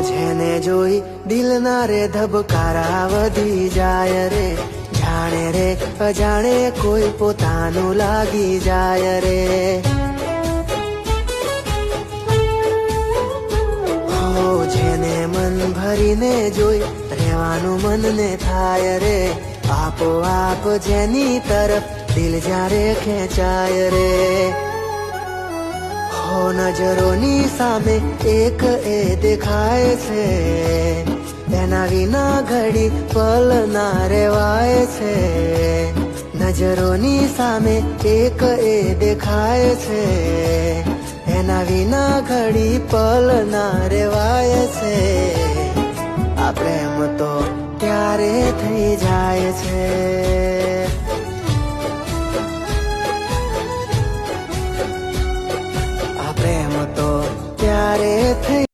જેને જોઈ દિલના રે ધબકારા વધી જાય રે, જાણે રે અજાણે કોઈ પોતાનું લાગી જાય રે। જેને મન ભરીને જોઈ રહેવાનું મનને થાય રે, આપોઆપ જેની તરફ દિલ જ્યારે ખેંચાય રે। નજરોની સામે એક એ દેખાય છે, એના વિના ઘડી પલ ના રેવાય છે। નજરોની સામે એક એ દેખાય છે, એના વિના ઘડી પલ ના રેવાય છે। આ પ્રેમ તો ત્યારે થઈ જાય છે। પ્રેમ તો ત્યારે થઈ